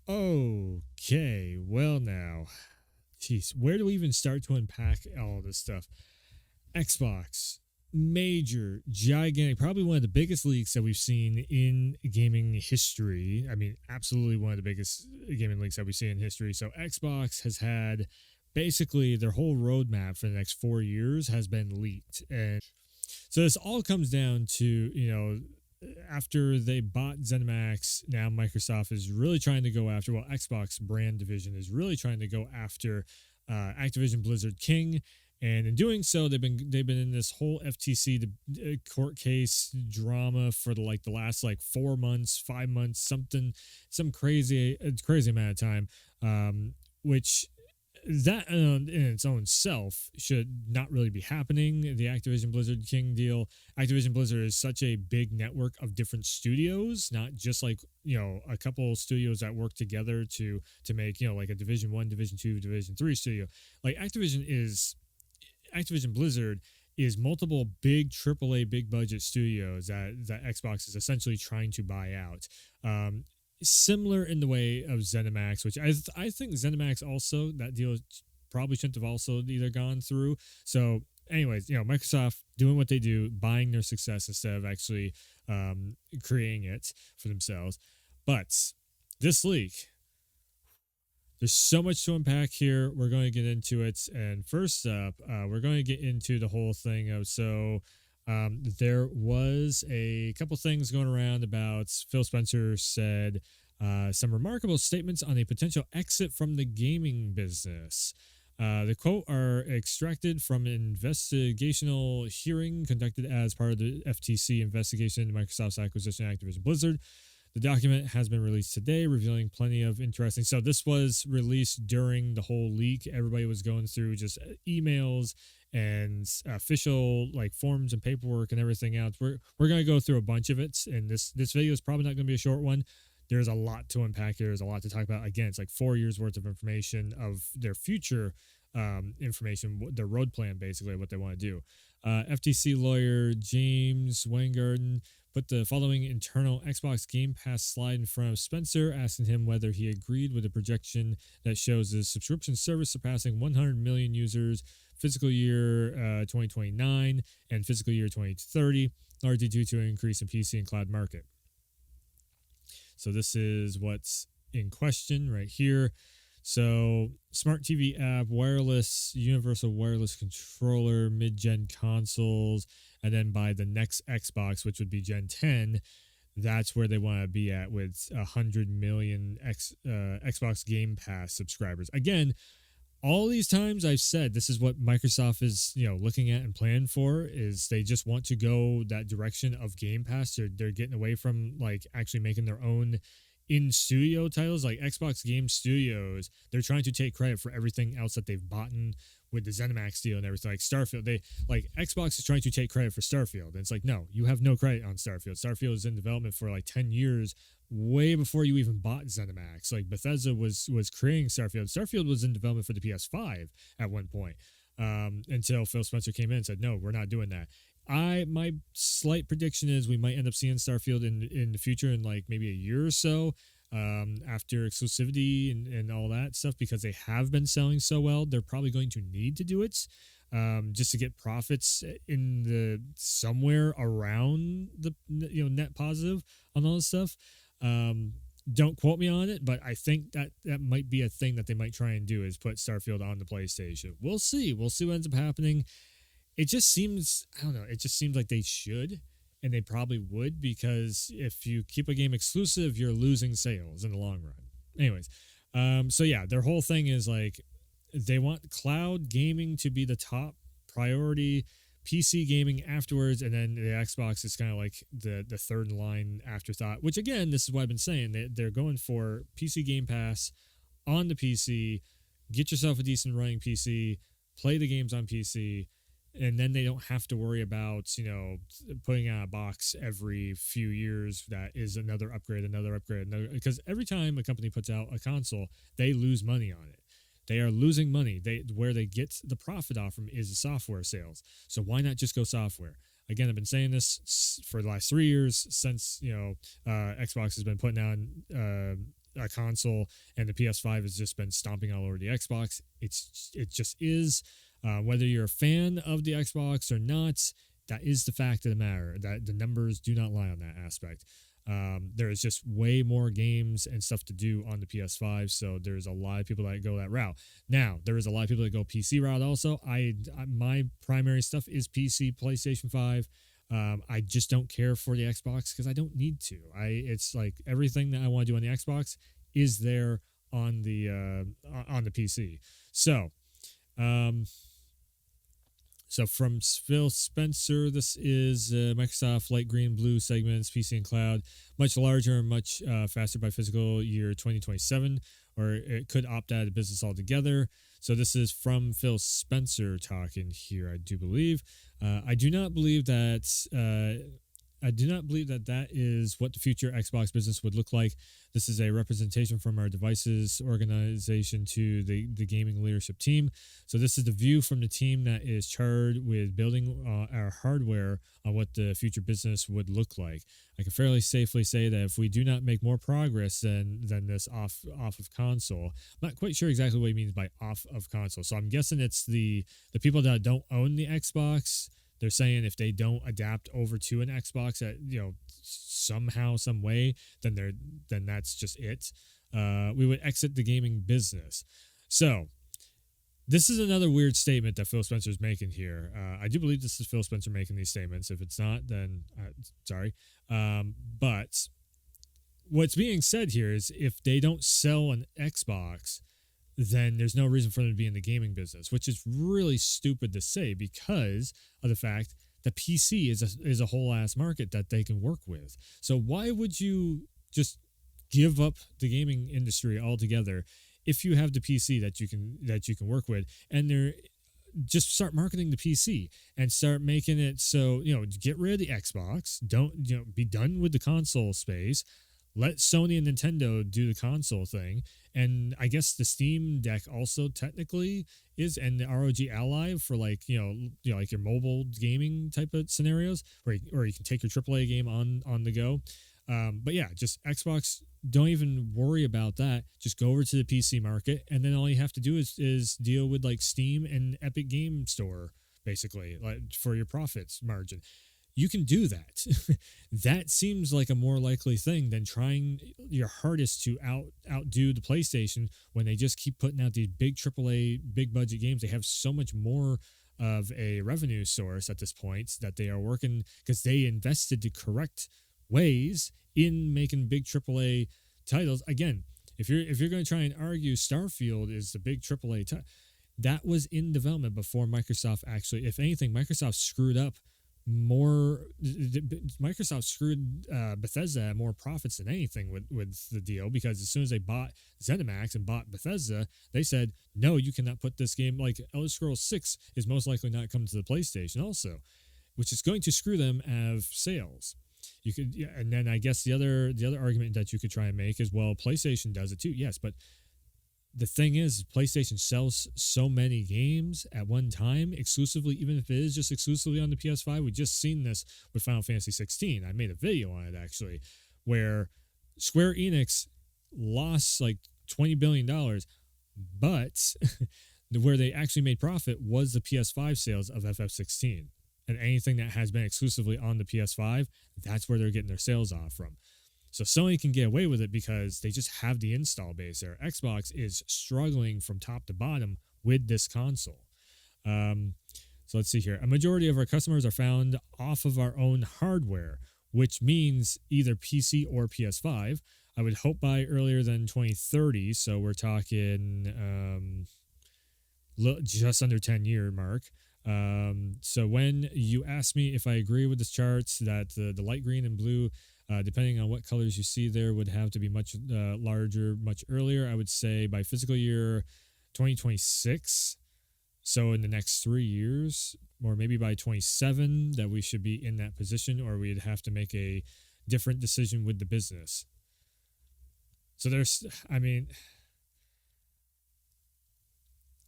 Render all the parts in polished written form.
Okay, well now, jeez, where do we even start to unpack all this stuff? Xbox, major, gigantic, probably one of the biggest leaks that we've seen in gaming history. I mean, absolutely one of the biggest gaming leaks that we've seen in history. So Xbox has had basically their whole roadmap for the next 4 years has been leaked, and so this all comes down to, after they bought ZeniMax, now Microsoft is really trying to go after, well, Xbox brand division is really trying to go after Activision Blizzard King. And in doing so, they've been in this whole FTC court case drama for the last like 4 months, 5 months, some crazy amount of time, which that in its own self should not really be happening. The Activision Blizzard King deal. Activision Blizzard is such a big network of different studios, not just like a couple studios that work together to make like a Division 1, Division 2, Division 3 studio. Like Activision Blizzard is multiple big AAA big budget studios that Xbox is essentially trying to buy out. Similar in the way of ZeniMax, which I think ZeniMax also, that deal probably shouldn't have also either gone through. So, anyways, Microsoft doing what they do, buying their success instead of actually creating it for themselves. But this leak, there's so much to unpack here. We're going to get into it. And first up, we're going to get into the whole thing of there was a couple things going around about Phil Spencer said some remarkable statements on a potential exit from the gaming business. The quote are extracted from an investigational hearing conducted as part of the FTC investigation into Microsoft's acquisition of Activision Blizzard. The document has been released today, revealing plenty of interesting. So this was released during the whole leak. Everybody was going through just emails and official like forms and paperwork and everything else. We're going to go through a bunch of it, and this video is probably not going to be a short one. There's a lot to unpack here. There's a lot to talk about. Again, it's like 4 years worth of information of their future information, their road plan, basically what they want to do. FTC lawyer James Weingarten put the following internal Xbox Game Pass slide in front of Spencer, asking him whether he agreed with the projection that shows the subscription service surpassing 100 million users fiscal year 2029 and fiscal year 2030, largely due to an increase in PC and cloud market. So this is what's in question right here. So smart TV app, wireless, universal wireless controller, mid-gen consoles, and then by the next Xbox, which would be Gen 10, that's where they want to be at with 100 million Xbox Game Pass subscribers. Again, all these times I've said this is what Microsoft is looking at and planning for, is they just want to go that direction of Game Pass. They're getting away from like actually making their own in studio titles like Xbox Game Studios. They're trying to take credit for everything else that they've bought with the ZeniMax deal and everything. Like Starfield, they like Xbox is trying to take credit for Starfield, and it's like, no, you have no credit on Starfield. Starfield is in development for like 10 years, way before you even bought ZeniMax. Like Bethesda was creating Starfield. Starfield was in development for the PS5 at one point, until Phil Spencer came in and said, no, we're not doing that. My slight prediction is we might end up seeing Starfield in the future, in like maybe a year or so, after exclusivity and all that stuff, because they have been selling so well. They're probably going to need to do it, just to get profits in the somewhere around the net positive on all this stuff. Don't quote me on it, but I think that might be a thing that they might try and do, is put Starfield on the PlayStation. We'll see what ends up happening. It just seems, I don't know, it just seems like they should, and they probably would, because if you keep a game exclusive, you're losing sales in the long run. Anyways, so yeah, their whole thing is like they want cloud gaming to be the top priority, PC gaming afterwards, and then the Xbox is kind of like the third line afterthought, which again, this is what I've been saying. They're going for PC Game Pass on the PC, get yourself a decent running PC, play the games on PC, and then they don't have to worry about putting out a box every few years that is another upgrade, because every time a company puts out a console, they lose money on it. They are losing money. Where they get the profit off from is the software sales. So why not just go software? Again, I've been saying this for the last 3 years since Xbox has been putting out a console, and the PS5 has just been stomping all over the Xbox. It just is. Whether you're a fan of the Xbox or not, that is the fact of the matter. That the numbers do not lie on that aspect. There is just way more games and stuff to do on the PS5, so there's a lot of people that go that route. Now, there is a lot of people that go PC route also. My primary stuff is PC, PlayStation 5. I just don't care for the Xbox because I don't need to. It's like everything that I want to do on the Xbox is there on the PC. So, so from Phil Spencer, this is Microsoft Light Green Blue segments, PC and cloud, much larger and much faster by fiscal year 2027, or it could opt out of the business altogether. So this is from Phil Spencer talking here, I do believe. I do not believe that that is what the future Xbox business would look like. This is a representation from our devices organization to the gaming leadership team. So this is the view from the team that is charged with building our hardware on what the future business would look like. I can fairly safely say that if we do not make more progress than this off of console, I'm not quite sure exactly what he means by off of console. So I'm guessing it's the people that don't own the Xbox. They're saying if they don't adapt over to an Xbox at somehow, some way, then that's just it. We would exit the gaming business. So this is another weird statement that Phil Spencer is making here. I do believe this is Phil Spencer making these statements. If it's not, then sorry. But what's being said here is if they don't sell an Xbox, then there's no reason for them to be in the gaming business, which is really stupid to say because of the fact that PC is a whole ass market that they can work with. So why would you just give up the gaming industry altogether if you have the PC that you can work with, and just start marketing the PC and start making it so, get rid of the Xbox, don't, be done with the console space. Let Sony and Nintendo do the console thing. And I guess the Steam Deck also technically is, and the ROG Ally for like your mobile gaming type of scenarios, or you can take your AAA game on the go. But yeah, just Xbox, don't even worry about that. Just go over to the PC market, and then all you have to do is deal with like Steam and Epic Game Store, basically, like for your profits margin. You can do that. That seems like a more likely thing than trying your hardest to outdo the PlayStation when they just keep putting out these big AAA, big budget games. They have so much more of a revenue source at this point that they are working because they invested the correct ways in making big AAA titles. Again, if you're going to try and argue Starfield is the big AAA title, that was in development before Microsoft actually. If anything, Microsoft screwed up more. Microsoft screwed Bethesda more profits than anything with the deal, because as soon as they bought ZeniMax and bought Bethesda, they said, no, you cannot put this game, like Elder Scrolls 6 is most likely not coming to the PlayStation also, which is going to screw them out of sales. You could, and then I guess the other argument that you could try and make is, well, PlayStation does it too. Yes, but the thing is, PlayStation sells so many games at one time exclusively, even if it is just exclusively on the PS5. We just seen this with Final Fantasy 16. I made a video on it, actually, where Square Enix lost like $20 billion, but where they actually made profit was the PS5 sales of FF16. And anything that has been exclusively on the PS5, that's where they're getting their sales off from. So Sony can get away with it because they just have the install base there. Xbox is struggling from top to bottom with this console. So let's see here. A majority of our customers are found off of our own hardware, which means either PC or PS5. I would hope by earlier than 2030. So we're talking just under 10-year mark. So when you ask me if I agree with this chart that the light green and blue, depending on what colors you see there, would have to be much larger, much earlier, I would say by fiscal year 2026. So in the next 3 years, or maybe by 27, that we should be in that position, or we'd have to make a different decision with the business. So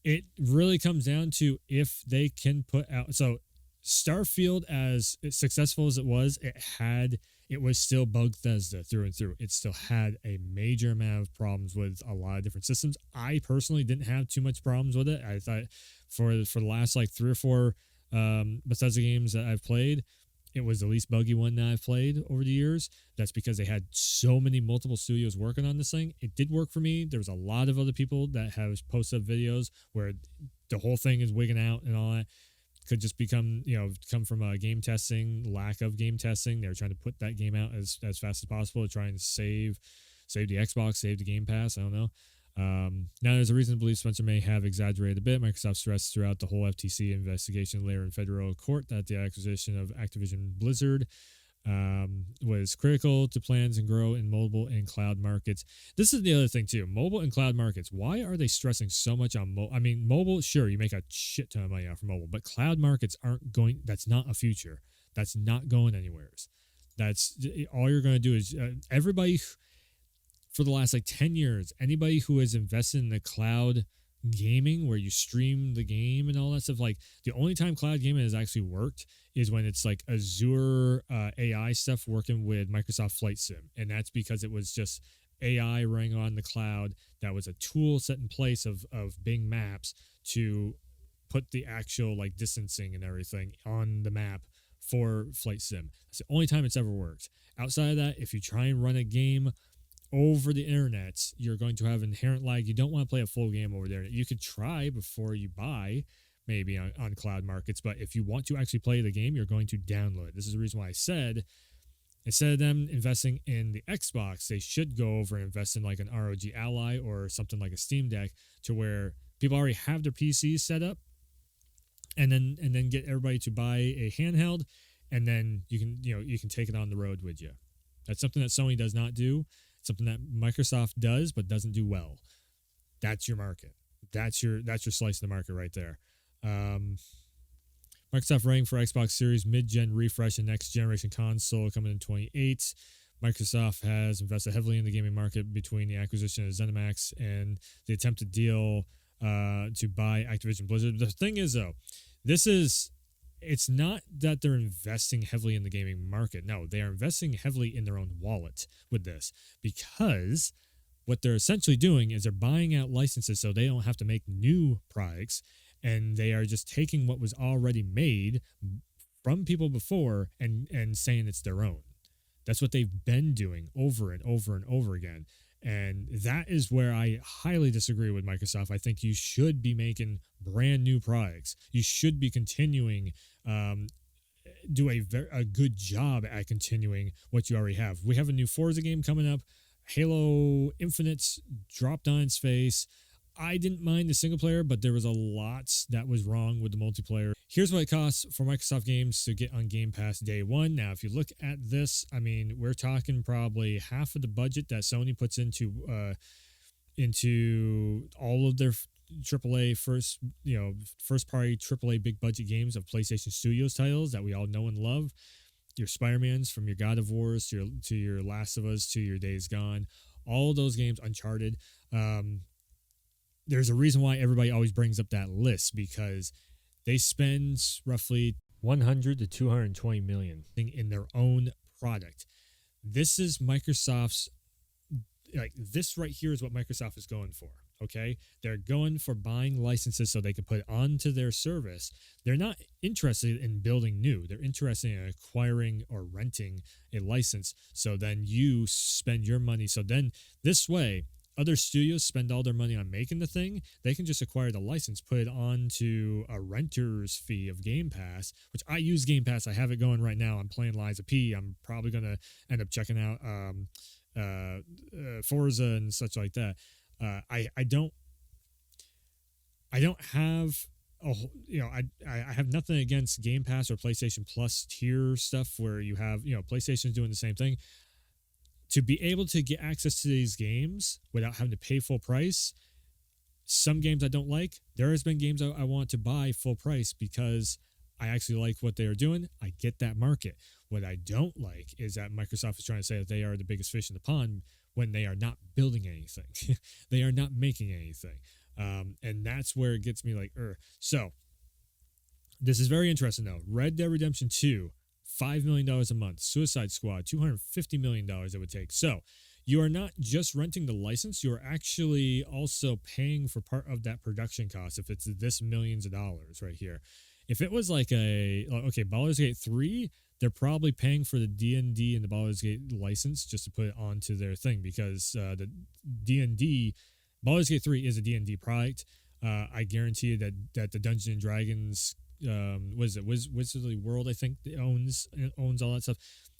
it really comes down to if they can put out. So Starfield, as successful as it was still Bethesda through and through. It still had a major amount of problems with a lot of different systems. I personally didn't have too much problems with it. I thought for the last like 3 or 4 Bethesda games that I've played, it was the least buggy one that I've played over the years. That's because they had so many multiple studios working on this thing. It did work for me. There was a lot of other people that have posted videos where the whole thing is wigging out and all that. Could just come from a game testing, lack of game testing. They're trying to put that game out as fast as possible to try and save the Xbox, save the Game Pass. I don't know. Now, there's a reason to believe Spencer may have exaggerated a bit. Microsoft stressed throughout the whole FTC investigation layer in federal court that the acquisition of Activision Blizzard was critical to plans and grow in mobile and cloud markets. This is the other thing too. Mobile and cloud markets. Why are they stressing so much on mobile? I mean, mobile, sure, you make a shit ton of money off of mobile, but cloud markets aren't going. That's not a future. That's not going anywhere. That's all you're going to do is everybody for the last like 10 years, anybody who has invested in the cloud gaming where you stream the game and all that stuff, like the only time cloud gaming has actually worked is when it's like Azure AI stuff working with Microsoft Flight Sim, and that's because it was just AI running on the cloud. That was a tool set in place of Bing Maps to put the actual like distancing and everything on the map for Flight Sim. It's the only time it's ever worked. Outside of that, if you try and run a game over the internet, you're going to have inherent lag. You don't want to play a full game over there. You could try before you buy, maybe on cloud markets, but if you want to actually play the game, you're going to download it. This is the reason why I said instead of them investing in the Xbox, they should go over and invest in like an ROG Ally or something like a Steam Deck, to where people already have their PCs set up, and then get everybody to buy a handheld, and then you can take it on the road with you. That's something that Sony does not do. Something that Microsoft does but doesn't do well. That's your market. That's your slice of the market right there. Microsoft writing for Xbox Series mid-gen refresh and next generation console coming in 2028. Microsoft has invested heavily in the gaming market between the acquisition of ZeniMax and the attempted deal to buy Activision Blizzard. The thing is, though, it's not that they're investing heavily in the gaming market. No, they are investing heavily in their own wallet with this, because what they're essentially doing is they're buying out licenses so they don't have to make new products, and they are just taking what was already made from people before and saying it's their own. That's what they've been doing over and over and over again. And that is where I highly disagree with Microsoft. I think you should be making brand new products. You should be continuing, do a good job at continuing what you already have. We have a new Forza game coming up. Halo Infinite dropped on its face. I didn't mind the single player, but there was a lot that was wrong with the multiplayer. Here's what it costs for Microsoft games to get on Game Pass day one. Now, if you look at this, I mean, we're talking probably half of the budget that Sony puts into all of their AAA first party AAA big budget games of PlayStation Studios titles that we all know and love. Your Spider-Mans, from your God of Wars to your Last of Us to your Days Gone, all of those games, Uncharted. There's a reason why everybody always brings up that list, because they spend roughly 100 to 220 million in their own product. This is Microsoft's, like, this right here is what Microsoft is going for. Okay, they're going for buying licenses so they can put onto their service. They're not interested in building new. They're interested in acquiring or renting a license. So then you spend your money. So then this way, other studios spend all their money on making the thing. They can just acquire the license, put it onto a renter's fee of Game Pass, which I use Game Pass. I have it going right now. I'm playing Lies of P. I'm probably going to end up checking out Forza and such like that. I don't have I have nothing against Game Pass or PlayStation Plus tier stuff where you have, PlayStation's doing the same thing. To be able to get access to these games without having to pay full price, some games I don't like. There has been games I want to buy full price because I actually like what they are doing. I get that market. What I don't like is that Microsoft is trying to say that they are the biggest fish in the pond when they are not building anything. They are not making anything. And that's where it gets me like, So This is very interesting though. Red Dead Redemption 2, $5 million a month. Suicide Squad, $250 million it would take. So you are not just renting the license, you are actually also paying for part of that production cost if it's this millions of dollars right here. If it was like Baldur's Gate 3, they're probably paying for the D&D and the Baldur's Gate license just to put it onto their thing because the D&D, Baldur's Gate 3 is a D&D product. I guarantee you that the Dungeons and Dragons, what is it, Wizardly World, I think owns all that stuff.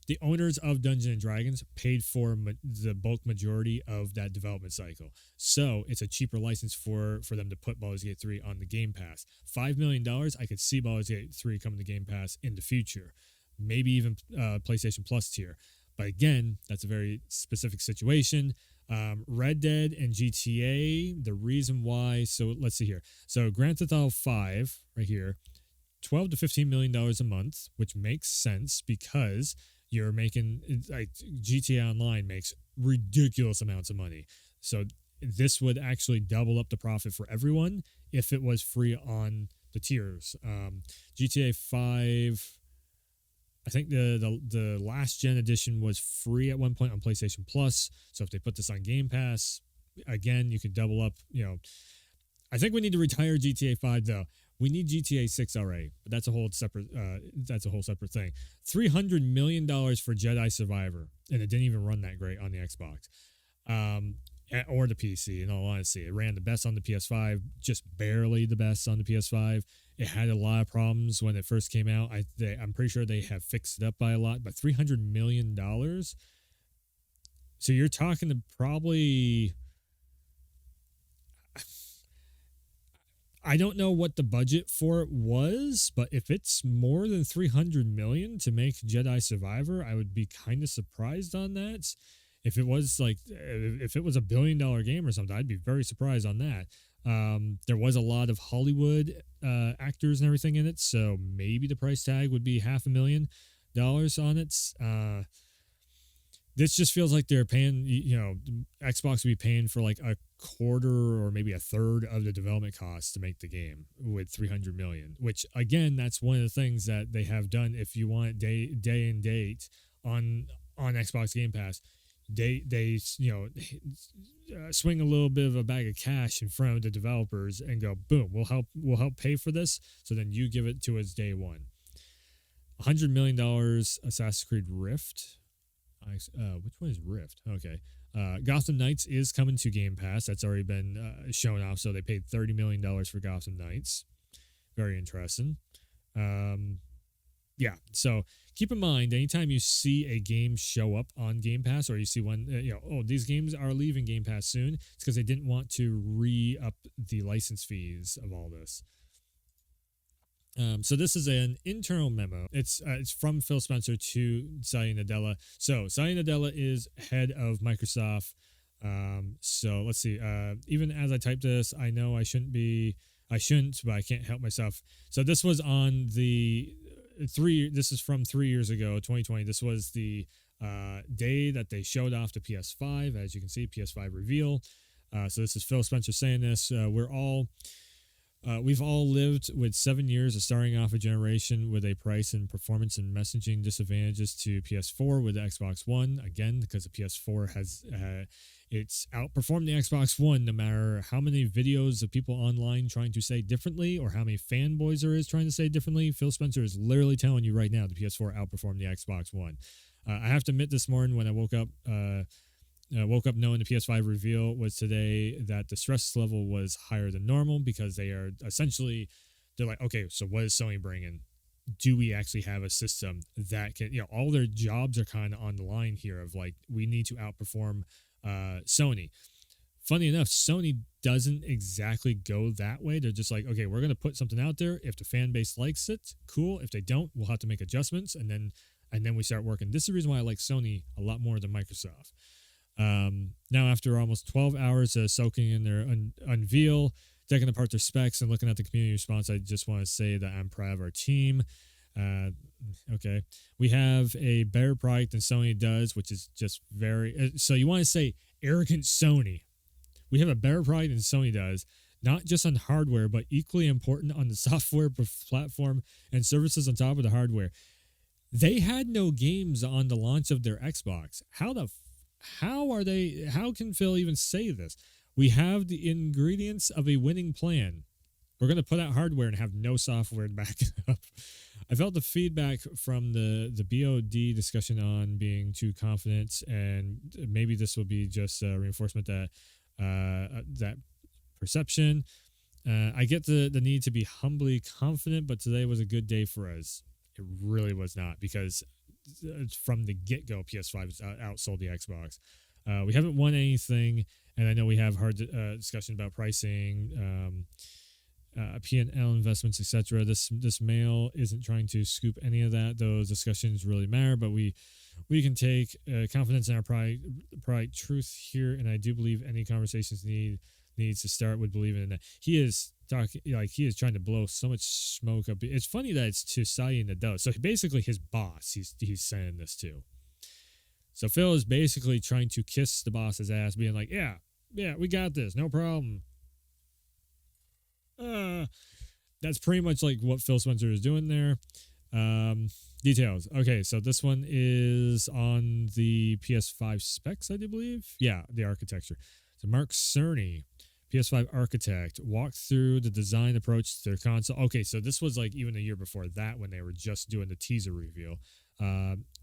The owners of Dungeons and Dragons paid for the bulk majority of that development cycle, so it's a cheaper license for them to put Baldur's Gate 3 on the Game Pass. $5 million, I could see Baldur's Gate 3 coming to Game Pass in the future, maybe even PlayStation Plus tier. But again, that's a very specific situation. Red Dead and GTA, the reason why, so let's see here. So Grand Theft Auto 5 right here, $12 to $15 million a month, which makes sense because you're making, like, GTA Online makes ridiculous amounts of money. So this would actually double up the profit for everyone if it was free on the tiers. GTA 5, I think the last gen edition was free at one point on PlayStation Plus. So if they put this on Game Pass, again, you could double up. I think we need to retire GTA 5 though. We need GTA 6 already, but that's a whole separate thing. $300 million for Jedi Survivor, and it didn't even run that great on the Xbox, or the PC. In all honesty, it ran the best on the PS5, just barely the best on the PS5. It had a lot of problems when it first came out. I'm pretty sure they have fixed it up by a lot, but $300 million. So you're talking to probably, I don't know what the budget for it was, but if it's more than 300 million to make Jedi Survivor, I would be kind of surprised on that. If it was a $1 billion game or something, I'd be very surprised on that. There was a lot of Hollywood actors and everything in it, so maybe the price tag would be $500,000 on it. This just feels like they're paying, Xbox would be paying for like a quarter or maybe a third of the development costs to make the game with 300 million, which again, that's one of the things that they have done. If you want day and date on Xbox Game Pass, they swing a little bit of a bag of cash in front of the developers and go, boom, we'll help pay for this. So then you give it to us day one. $100 million Assassin's Creed Rift. Which one is Rift? Okay. Gotham Knights is coming to Game Pass. That's already been shown off. So they paid $30 million for Gotham Knights. Very interesting. Yeah. So keep in mind, anytime you see a game show up on Game Pass, or you see one, these games are leaving Game Pass soon, it's because they didn't want to re-up the license fees of all this. So this is an internal memo. It's from Phil Spencer to Satya Nadella. So Satya Nadella is head of Microsoft. So let's see. Even as I type this, I know I shouldn't, but I can't help myself. So this was on the this is from 3 years ago, 2020. This was the day that they showed off the PS5. As you can see, PS5 reveal. So this is Phil Spencer saying this. We've all lived with 7 years of starting off a generation with a price and performance and messaging disadvantages to PS4 with the Xbox One. Again, because the PS4 has it's outperformed the Xbox One no matter how many videos of people online trying to say differently or how many fanboys there is trying to say differently. Phil Spencer is literally telling you right now the PS4 outperformed the Xbox One. I have to admit, this morning when I woke up knowing the PS5 reveal was today, that the stress level was higher than normal because they're like, okay, so what is Sony bringing? Do we actually have a system that can, all their jobs are kind of on the line here of like, we need to outperform Sony. Funny enough, Sony doesn't exactly go that way. They're just like, okay, we're going to put something out there. If the fan base likes it, cool. If they don't, we'll have to make adjustments. And then we start working. This is the reason why I like Sony a lot more than Microsoft. Now, after almost 12 hours of soaking in their unveil, taking apart their specs, and looking at the community response, I just want to say that I'm proud of our team. Okay. We have a better product than Sony does, which is just very... So you want to say arrogant Sony. We have a better product than Sony does. not just on hardware, but equally important on the software platform and services on top of the hardware. They had no games on the launch of their Xbox. How can Phil even say this? We have the ingredients of a winning plan. We're going to put out hardware and have no software to back it up. I felt the feedback from the BOD discussion on being too confident, and maybe this will be just a reinforcement that that perception. I get the need to be humbly confident, but today was a good day for us. It really was not, because from the get-go, PS5 outsold the Xbox. We haven't won anything, and I know we have hard discussion about pricing, P&L investments, etc. This mail isn't trying to scoop any of that. Those discussions really matter, but we can take confidence in our pride truth here, and I do believe any conversations needs to start with believing in that. He is talking like he is trying to blow so much smoke up. It's funny that it's to Satya Nadella. So basically his boss, he's saying this to. So Phil is basically trying to kiss the boss's ass, being like, yeah, we got this, no problem. That's pretty much like what Phil Spencer is doing there. Details. Okay, so this one is on the PS5 specs, I do believe. Yeah, the architecture. So Mark Cerny, PS5 architect, walked through the design approach to their console. Okay, so this was like even a year before that when they were just doing the teaser reveal.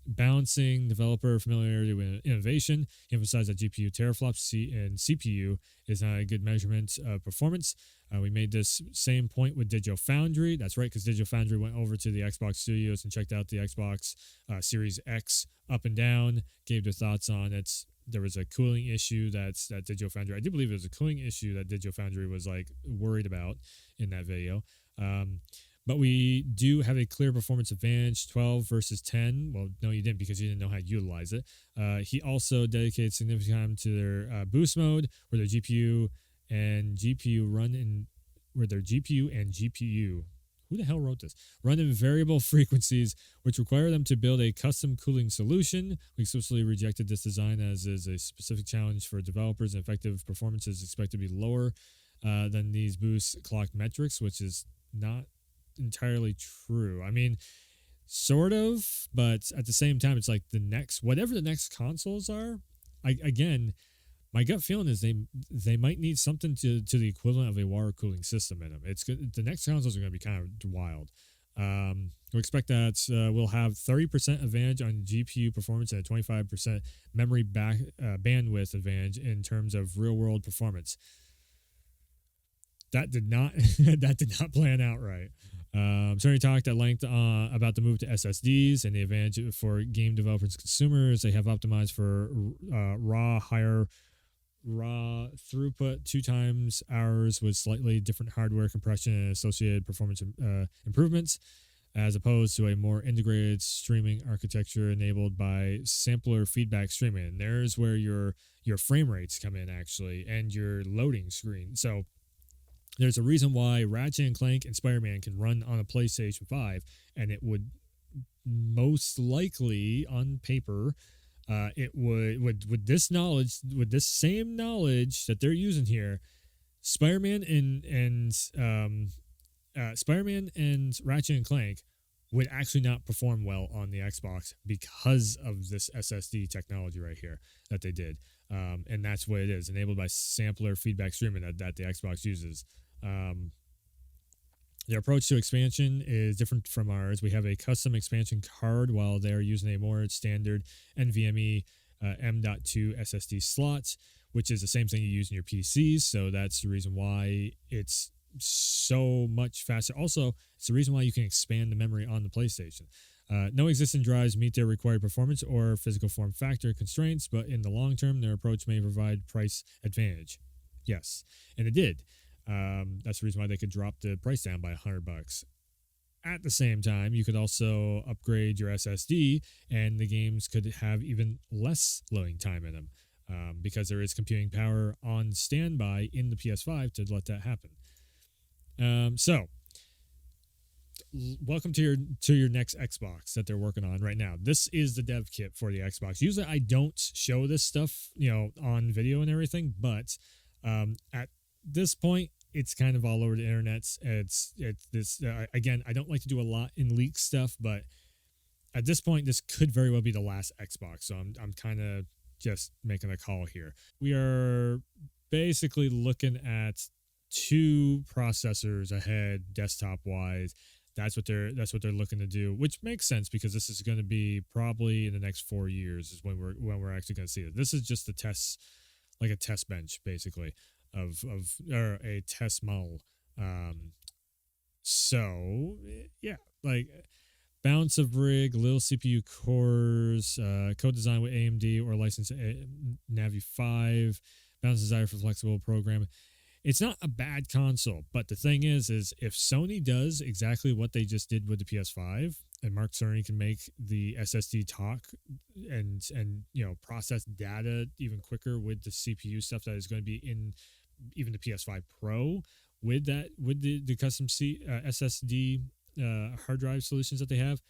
Balancing developer familiarity with innovation. He emphasized that GPU teraflops and CPU is not a good measurement of performance. We made this same point with Digital Foundry. That's right, because Digital Foundry went over to the Xbox Studios and checked out the Xbox Series X up and down, gave their thoughts on it. There was a cooling issue that Digital Foundry, I do believe it was a cooling issue that Digital Foundry was like worried about in that video. But we do have a clear performance advantage, 12 versus 10. Well, no, you didn't, because you didn't know how to utilize it. He also dedicated significant time to their boost mode, where their GPU and GPU who the hell wrote this? Run in variable frequencies, which require them to build a custom cooling solution. We explicitly rejected this design as is a specific challenge for developers, and effective performance is expected to be lower than these boost clock metrics, which is not entirely true. I mean, sort of, but at the same time, it's like whatever the next consoles are. My gut feeling is they might need something to the equivalent of a water cooling system in them. It's good. The next consoles are going to be kind of wild. We expect that we'll have 30% advantage on GPU performance and a 25% memory bandwidth advantage in terms of real world performance. That did not plan out right. Certainly talked at length about the move to SSDs and the advantage for game developers and consumers. They have optimized for higher raw throughput 2 times hours with slightly different hardware compression and associated performance improvements, as opposed to a more integrated streaming architecture enabled by sampler feedback streaming. And there's where your frame rates come in, actually, and your loading screen. So there's a reason why Ratchet and Clank and Spider-Man can run on a PlayStation 5, and it would most likely, on paper, it would with this knowledge, with this same knowledge that they're using here, Spider-Man and Ratchet and Clank would actually not perform well on the Xbox because of this SSD technology right here that they did. And that's what it is, enabled by sampler feedback streaming that the Xbox uses. Their approach to expansion is different from ours. We have a custom expansion card, while they're using a more standard NVMe M.2 SSD slot, which is the same thing you use in your PCs. So that's the reason why it's so much faster. Also, it's the reason why you can expand the memory on the PlayStation. No existing drives meet their required performance or physical form factor constraints, but in the long term, their approach may provide price advantage. Yes, and it did. That's the reason why they could drop the price down by $100. At the same time, you could also upgrade your SSD, and the games could have even less loading time in them, because there is computing power on standby in the PS5 to let that happen. So, welcome to your next Xbox that they're working on right now. This is the dev kit for the Xbox. Usually, I don't show this stuff, on video and everything, but at this point, it's kind of all over the internet. It's this again. I don't like to do a lot in leak stuff, but at this point, this could very well be the last Xbox. So I'm kind of just making a call here. We are basically looking at two processors ahead, desktop wise. That's what they're looking to do, which makes sense because this is going to be probably in the next 4 years is when we're actually going to see it. This is just a test, like a test bench, basically, of or a test model. So yeah, like balance of rig, little CPU cores, co-design with AMD or licensed Navi 5, balance desire for flexible programming. It's not a bad console, but the thing is if Sony does exactly what they just did with the PS5, and Mark Cerny can make the SSD talk and process data even quicker with the CPU stuff that is going to be in even the PS5 Pro with the custom SSD hard drive solutions that they have.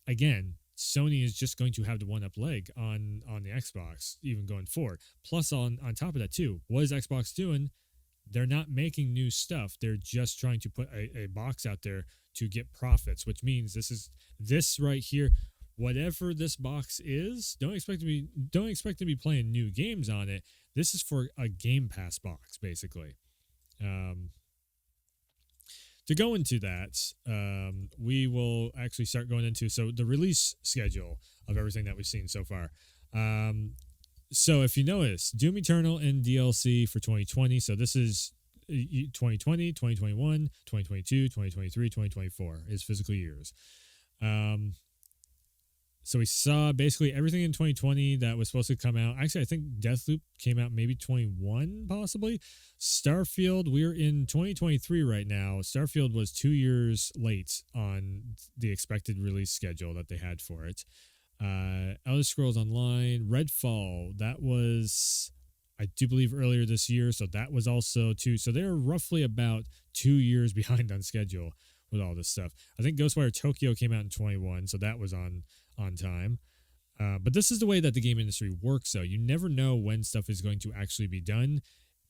Again, Sony is just going to have the one up leg on the Xbox even going forward. Plus on top of that too, what is Xbox doing? They're not making new stuff. They're just trying to put a box out there to get profits, which means this right here, whatever this box is, don't expect to be playing new games on it. This is for a Game Pass box, basically. To go into that, we will actually start going into the release schedule of everything that we've seen so far. So if you notice, Doom Eternal in DLC for 2020. So this is 2020, 2021, 2022, 2023, 2024 is physical years. So we saw basically everything in 2020 that was supposed to come out. Actually, I think Deathloop came out maybe 21, possibly. Starfield, we're in 2023 right now. Starfield was 2 years late on the expected release schedule that they had for it. Elder Scrolls Online, Redfall, that was, I do believe, earlier this year, so that was also too. So they're roughly about 2 years behind on schedule with all this stuff. I think Ghostwire Tokyo came out in 21, so that was on time. But this is the way that the game industry works, though. You never know when stuff is going to actually be done,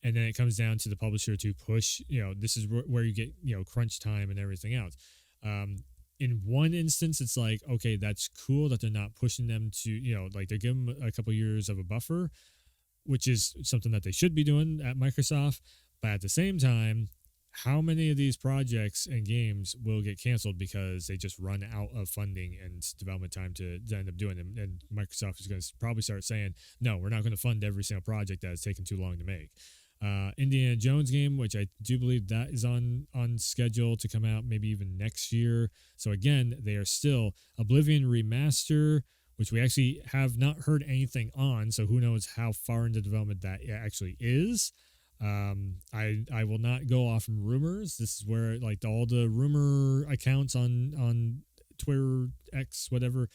and then it comes down to the publisher to push. This is where you get crunch time and everything else. In one instance, it's like, okay, that's cool that they're not pushing them to, like they're giving them a couple years of a buffer, which is something that they should be doing at Microsoft. But at the same time, how many of these projects and games will get canceled because they just run out of funding and development time to end up doing them? And Microsoft is going to probably start saying, no, we're not going to fund every single project that has taken too long to make. Indiana Jones game, which I do believe that is on schedule to come out maybe even next year. So again, they are still Oblivion Remaster, which we actually have not heard anything on. So who knows how far into development that actually is. I will not go off from rumors. This is where like all the rumor accounts on Twitter, X, whatever.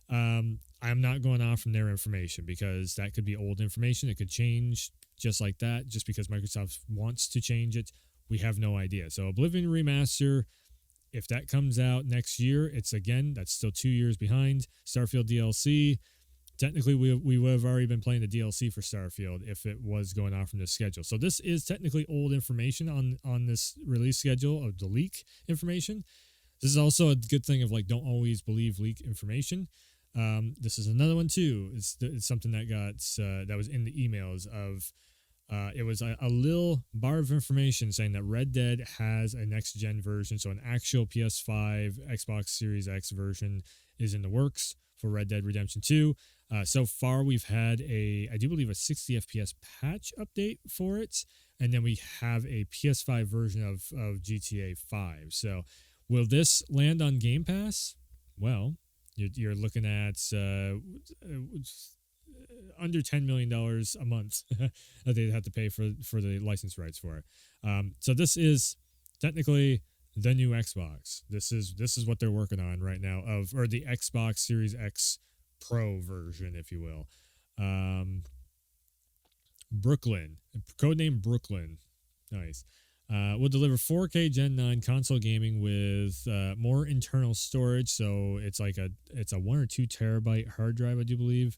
I'm not going off from their information because that could be old information. It could change just like that. Just because Microsoft wants to change it, we have no idea. So Oblivion Remaster, if that comes out next year, that's still 2 years behind. Starfield DLC, technically we would have already been playing the DLC for Starfield if it was going off from the schedule. So this is technically old information on this release schedule of the leak information. This is also a good thing of like, don't always believe leak information. This is another one too. It's something that that was in the emails of, it was a little bar of information saying that Red Dead has a next gen version. So an actual PS5, Xbox Series X version is in the works for Red Dead Redemption 2. So far we've had I do believe a 60 FPS patch update for it. And then we have a PS5 version of GTA 5. So will this land on Game Pass? Well, you're looking at under $10 million a month that they'd have to pay for the license rights for it. So this is technically the new Xbox. This is what they're working on right now, or the Xbox Series X Pro version, if you will. Brooklyn, codename Brooklyn. Nice. Will deliver 4K Gen 9 console gaming with more internal storage. So it's like it's a 1 or 2 terabyte hard drive, I do believe,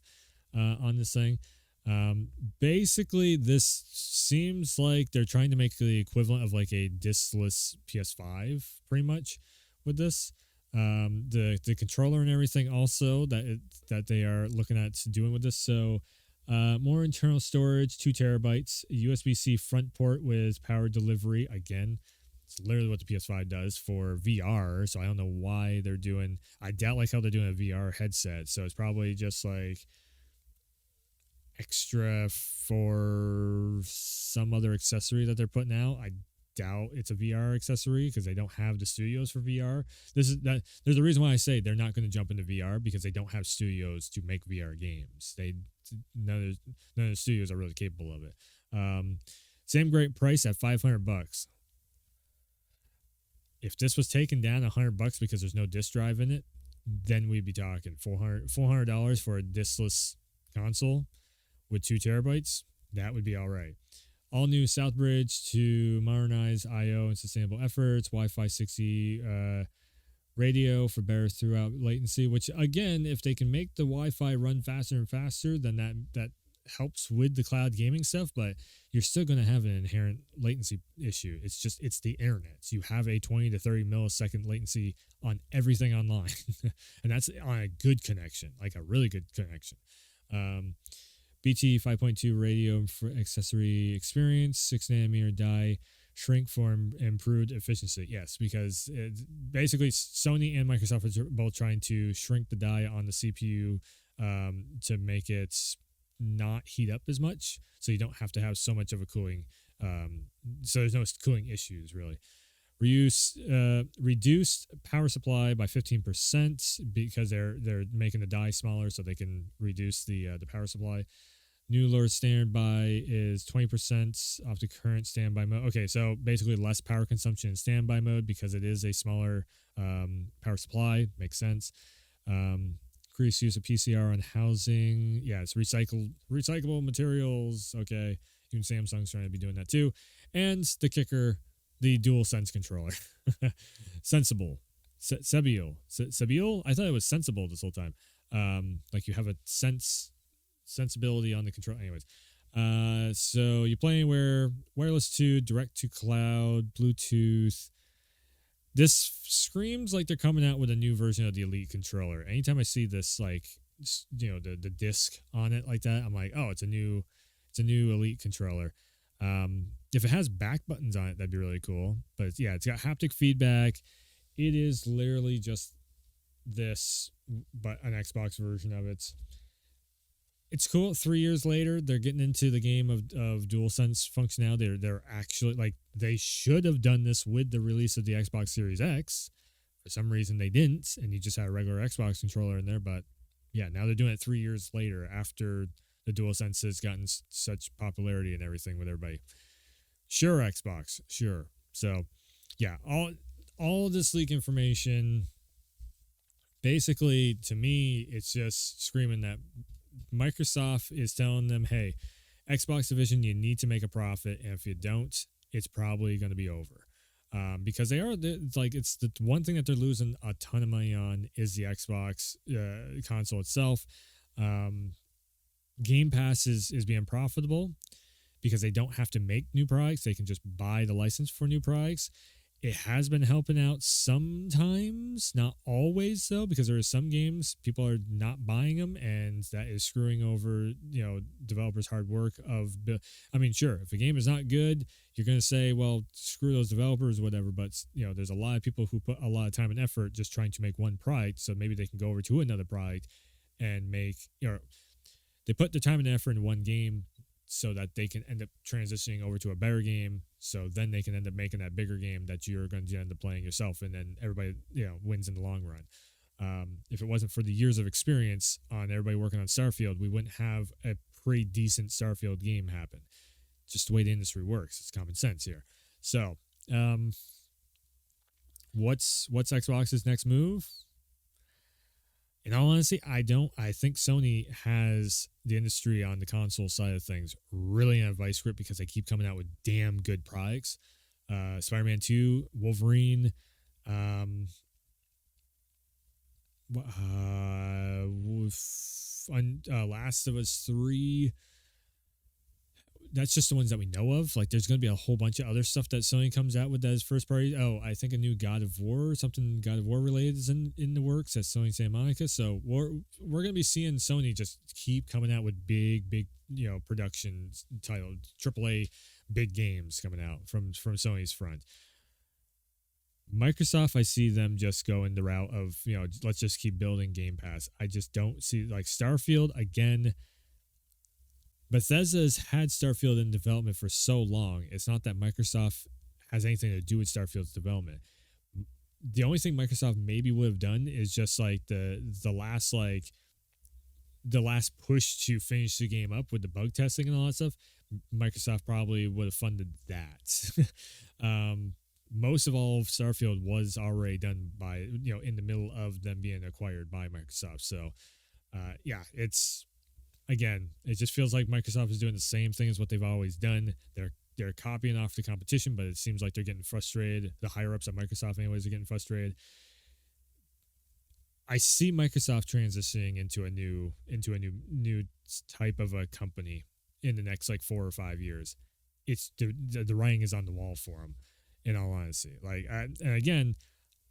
on this thing. Um, Basically, this seems like they're trying to make the equivalent of like a diskless PS5, pretty much, with this. The controller and everything also that they are looking at doing with this. So, more internal storage, 2 terabytes, USB-C front port with power delivery. Again, it's literally what the PS5 does for VR. So I don't know why they're doing. I doubt like how they're doing a VR headset. So it's probably just like extra for some other accessory that they're putting out. I doubt it's a VR accessory because they don't have the studios for VR. This is that there's a reason why I say they're not going to jump into VR because they don't have studios to make VR games. None of the studios are really capable of it. Same great price at $500. If this was taken down $100 because there's no disk drive in it, then we'd be talking $400 for a diskless console with 2 terabytes. That would be all right. All new Southbridge to modernize I/O and sustainable efforts. Wi-Fi 6E radio for better throughout latency. Which again, if they can make the Wi-Fi run faster and faster, then that helps with the cloud gaming stuff. But you're still going to have an inherent latency issue. It's the internet. So you have a 20 to 30 millisecond latency on everything online, and that's on a good connection, like a really good connection. BT 5.2 radio for accessory experience, 6 nanometer die, shrink for improved efficiency. Yes, because basically Sony and Microsoft are both trying to shrink the die on the CPU to make it not heat up as much, so you don't have to have so much of a cooling. So there's no cooling issues really. Reduced power supply by 15% because they're making the die smaller so they can reduce the power supply. New lower standby is 20% off the current standby mode. Okay, so basically less power consumption in standby mode because it is a smaller power supply. Makes sense. Increased use of PCR on housing. Yeah, it's recyclable materials. Okay, even Samsung's trying to be doing that too. And the kicker, the DualSense controller. Sensible. Sebial? I thought it was sensible this whole time. Like you have a sensibility on the control. Anyways, so you play anywhere, wireless to direct to cloud, Bluetooth. This screams like they're coming out with a new version of the Elite controller. Anytime I see this, like, the disc on it like that, I'm like, oh, it's a new Elite controller. If it has back buttons on it, that'd be really cool. But yeah, it's got haptic feedback. It is literally just this, but an Xbox version of it. It's cool. 3 years later, they're getting into the game of DualSense functionality. They're actually like they should have done this with the release of the Xbox Series X. For some reason, they didn't, and you just had a regular Xbox controller in there. But yeah, now they're doing it 3 years later after the DualSense has gotten such popularity and everything with everybody. Sure, Xbox, sure. So yeah, all this leak information. Basically, to me, it's just screaming that Microsoft is telling them, hey, Xbox division, you need to make a profit, and if you don't, it's probably going to be over. Because it's the one thing that they're losing a ton of money on is the Xbox console itself. Game Pass is being profitable because they don't have to make new products. They can just buy the license for new products. It has been helping out sometimes, not always though, because there are some games people are not buying them, and that is screwing over developers' hard work. Sure, if a game is not good, you're going to say, well, screw those developers, whatever. But there's a lot of people who put a lot of time and effort just trying to make one product, so maybe they can go over to another product and make they put the time and effort in one game so that they can end up transitioning over to a better game. So then they can end up making that bigger game that you're going to end up playing yourself, and then everybody wins in the long run. If it wasn't for the years of experience on everybody working on Starfield, we wouldn't have a pretty decent Starfield game happen. Just the way the industry works. It's common sense here. So, what's Xbox's next move? In all honesty, I think Sony has the industry on the console side of things really in a vice grip because they keep coming out with damn good products. Spider-Man 2, Wolverine, Last of Us 3, that's just the ones that we know of. Like, there's going to be a whole bunch of other stuff that Sony comes out with that is first party. Oh, I think a new God of War, something God of War related is in the works at Sony Santa Monica. So we're going to be seeing Sony just keep coming out with big production titled AAA big games coming out from Sony's front. Microsoft, I see them just going the route of, let's just keep building Game Pass. I just don't see, like, Starfield again. Bethesda's had Starfield in development for so long. It's not that Microsoft has anything to do with Starfield's development. The only thing Microsoft maybe would have done is just like the last push to finish the game up with the bug testing and all that stuff. Microsoft probably would have funded that. Most of all of Starfield was already done by, in the middle of them being acquired by Microsoft. So, again, it just feels like Microsoft is doing the same thing as what they've always done. They're copying off the competition, but it seems like they're getting frustrated. The higher ups at Microsoft, anyways, are getting frustrated. I see Microsoft transitioning into a new type of a company in the next like 4 or 5 years. It's the writing is on the wall for them. In all honesty, and again,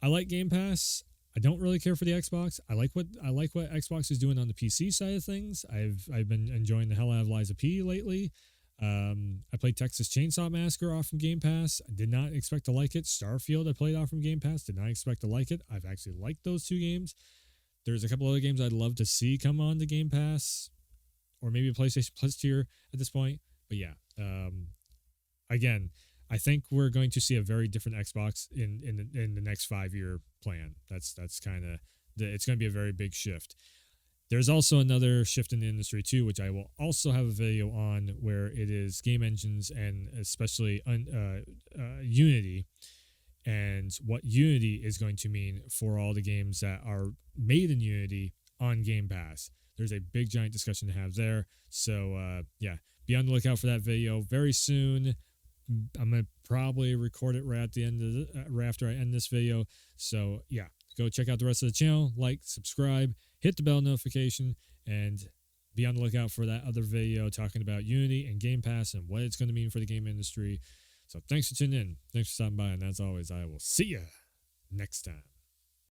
I like Game Pass. I don't really care for the Xbox. I like what Xbox is doing on the PC side of things. I've been enjoying the hell out of Lies of P lately. I played Texas Chainsaw Massacre off from Game Pass. I did not expect to like it. Starfield I played off from Game Pass. Did not expect to like it. I've actually liked those 2 games. There's a couple other games I'd love to see come on to Game Pass, or maybe a PlayStation Plus tier at this point. But yeah, again, I think we're going to see a very different Xbox in the next 5-year plan. That's kind of it's going to be a very big shift. There's also another shift in the industry too, which I will also have a video on, where it is game engines and especially Unity, and what Unity is going to mean for all the games that are made in Unity on Game Pass. There's a big giant discussion to have there. So be on the lookout for that video very soon. I'm gonna probably record it right at the end of right after I end this video. So yeah, go check out the rest of the channel, like, subscribe, hit the bell notification, and be on the lookout for that other video talking about Unity and Game Pass and what it's going to mean for the game industry. So thanks for tuning in. Thanks for stopping by, and as always, I will see you next time.